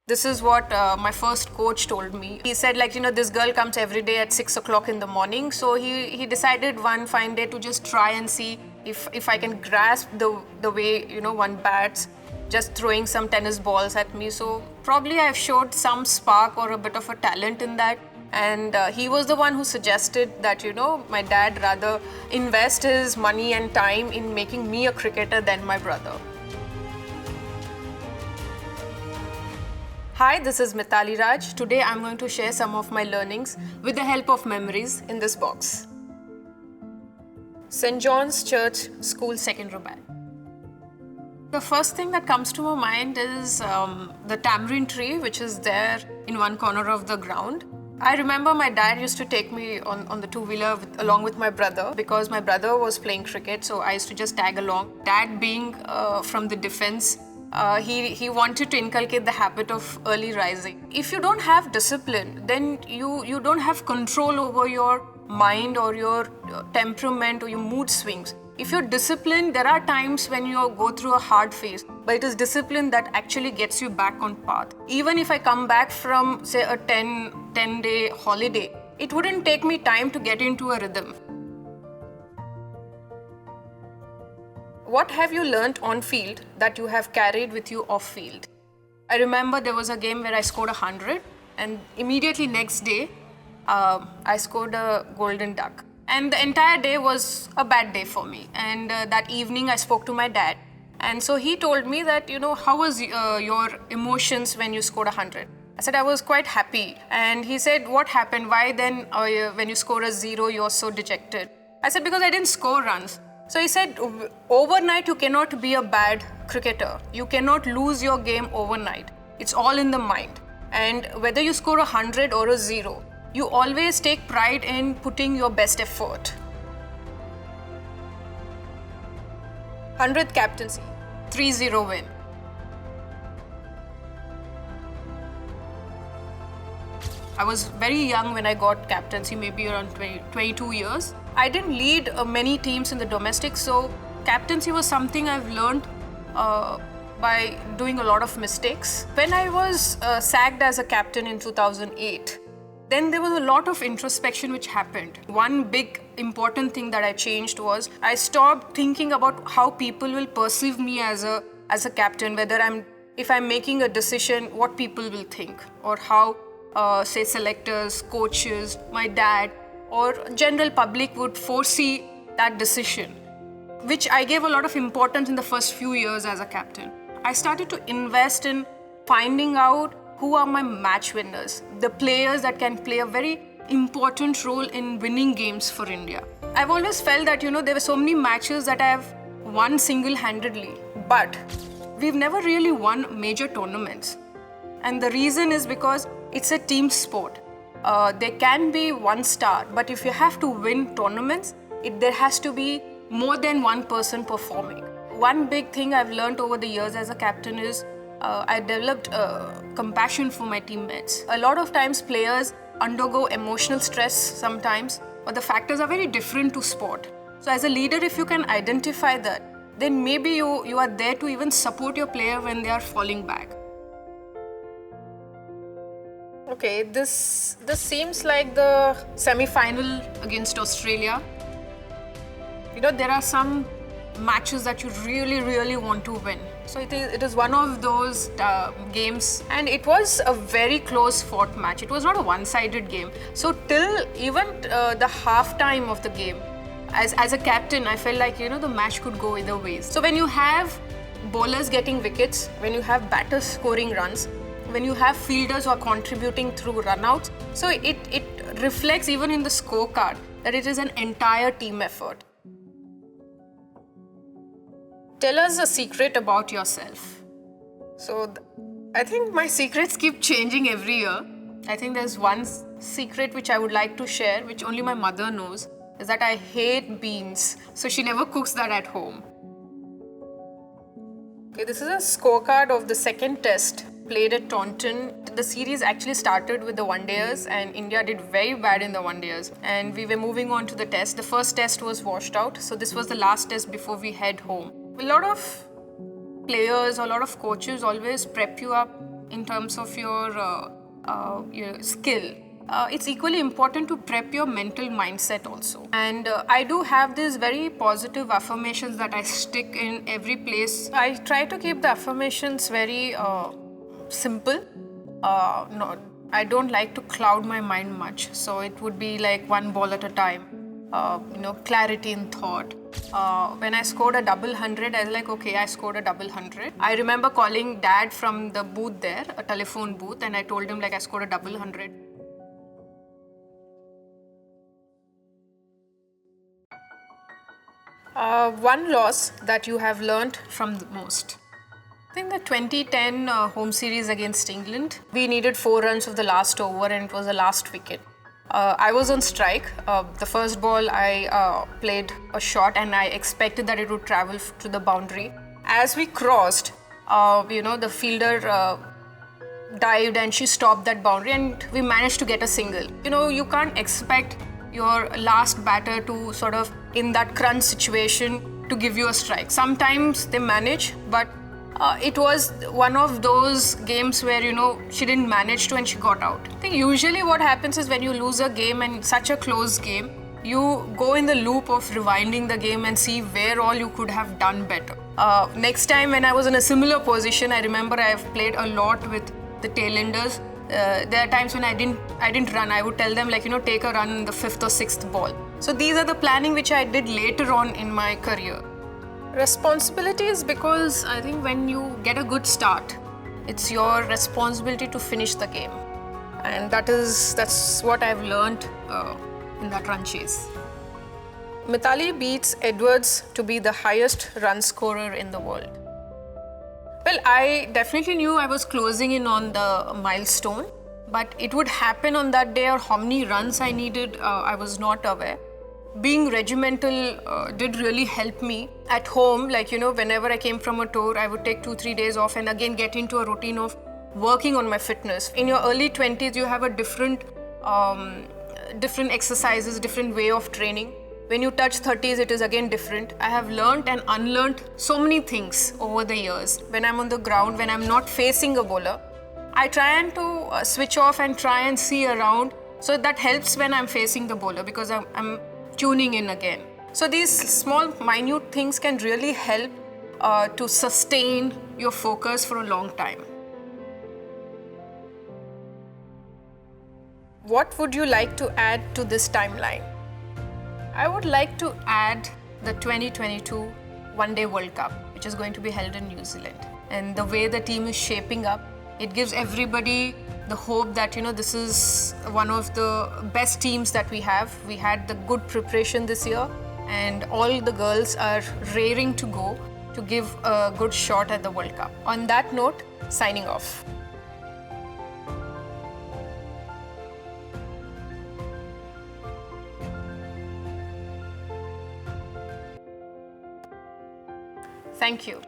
This is what my first coach told me. He said, like, this girl comes every day at 6 o'clock in the morning. So he decided one fine day to just try and see if I can grasp the way, one bats, just throwing some tennis balls at me. So probably I've showed some spark or a bit of a talent in that. And he was the one who suggested that, my dad rather invest his money and time in making me a cricketer than my brother. Hi, this is Mithali Raj. Today I'm going to share some of my learnings with the help of memories in this box. St. John's Church School Second Row Band. The first thing that comes to my mind is the tamarind tree, which is there in one corner of the ground. I remember my dad used to take me on the two-wheeler along with my brother because my brother was playing cricket, so I used to just tag along. Dad being from the defense, he wanted to inculcate the habit of early rising. If you don't have discipline, then you don't have control over your mind or your temperament or your mood swings. If you're disciplined, there are times when you go through a hard phase, but it is discipline that actually gets you back on path. Even if I come back from, say, a 10-day holiday, it wouldn't take me time to get into a rhythm. What have you learnt on field that you have carried with you off field? I remember there was a game where I scored 100 and immediately next day, I scored a golden duck. And the entire day was a bad day for me. And that evening I spoke to my dad. And so he told me that, how was your emotions when you scored 100? I said, I was quite happy. And he said, what happened? Why then when you score a 0, you're so dejected? I said, because I didn't score runs. So he said, overnight you cannot be a bad cricketer. You cannot lose your game overnight. It's all in the mind. And whether you score 100 or a 0, you always take pride in putting your best effort. 100th captaincy, 3-0 win. I was very young when I got captaincy, maybe around 22 years. I didn't lead many teams in the domestic, so captaincy was something I've learned by doing a lot of mistakes. When I was sacked as a captain in 2008, then there was a lot of introspection which happened. One big important thing that I changed was I stopped thinking about how people will perceive me as a captain, if I'm making a decision, what people will think, or how say selectors, coaches, my dad, or general public would foresee that decision, which I gave a lot of importance in the first few years as a captain. I started to invest in finding out who are my match winners, the players that can play a very important role in winning games for India. I've always felt that, there were so many matches that I have won single-handedly, but we've never really won major tournaments. And the reason is because it's a team sport. There can be one star, but if you have to win tournaments, there has to be more than one person performing. One big thing I've learned over the years as a captain is I developed compassion for my teammates. A lot of times players undergo emotional stress sometimes, but the factors are very different to sport. So as a leader, if you can identify that, then maybe you are there to even support your player when they are falling back. Okay, this seems like the semi-final against Australia. There are some matches that you really, really want to win. So it is one of those games, and it was a very close fought match. It was not a one-sided game. So till even the half-time of the game, as a captain, I felt like, the match could go either ways. So when you have bowlers getting wickets, when you have batters scoring runs, when you have fielders who are contributing through runouts, so it reflects even in the scorecard that it is an entire team effort. Tell us a secret about yourself. So I think my secrets keep changing every year. I think there's one secret which I would like to share, which only my mother knows, is that I hate beans. So she never cooks that at home. Okay, this is a scorecard of the second test played at Taunton. The series actually started with the one-dayers, and India did very bad in the one-dayers. And we were moving on to the test. The first test was washed out, so this was the last test before we head home. A lot of players, a lot of coaches always prep you up in terms of your skill, it's equally important to prep your mental mindset also. And I do have these very positive affirmations that I stick in every place. I try to keep the affirmations very simple. No, I don't like to cloud my mind much. So it would be like one ball at a time. Clarity in thought. When I scored a double 100, I was like, okay, I scored a double 100. I remember calling dad from the booth there, a telephone booth, and I told him like I scored a double 100. One loss that you have learned from the most. I think the 2010 home series against England, we needed 4 runs of the last over and it was the last wicket. I was on strike. The first ball I played a shot and I expected that it would travel to the boundary. As we crossed, the fielder dived and she stopped that boundary and we managed to get a single. You can't expect your last batter to sort of, in that crunch situation, to give you a strike. Sometimes they manage, but it was one of those games where, she didn't manage to and she got out. I think usually what happens is when you lose a game and such a close game, you go in the loop of rewinding the game and see where all you could have done better. Next time when I was in a similar position, I remember I've played a lot with the tailenders. There are times when I didn't run. I would tell them take a run in the 5th or 6th ball. So these are the planning which I did later on in my career. Responsibility is because I think when you get a good start, it's your responsibility to finish the game. And that's what I've learned in that run chase. Mithali beats Edwards to be the highest run scorer in the world. Well, I definitely knew I was closing in on the milestone, but it would happen on that day or how many runs I needed, I was not aware. Being regimental did really help me at home. Whenever I came from a tour, I would take 2-3 days off and again get into a routine of working on my fitness. In your early 20s, you have a different exercises, different way of training. When you touch 30s, it is again different. I have learned and unlearned so many things over the years. When I'm on the ground, when I'm not facing a bowler, I try and to switch off and try and see around. So that helps when I'm facing the bowler because I'm tuning in again. So these small, minute things can really help to sustain your focus for a long time. What would you like to add to this timeline? I would like to add the 2022 One Day World Cup, which is going to be held in New Zealand. And the way the team is shaping up, it gives everybody the hope that, this is one of the best teams that we have. We had the good preparation this year and all the girls are raring to go to give a good shot at the World Cup. On that note, signing off. Thank you.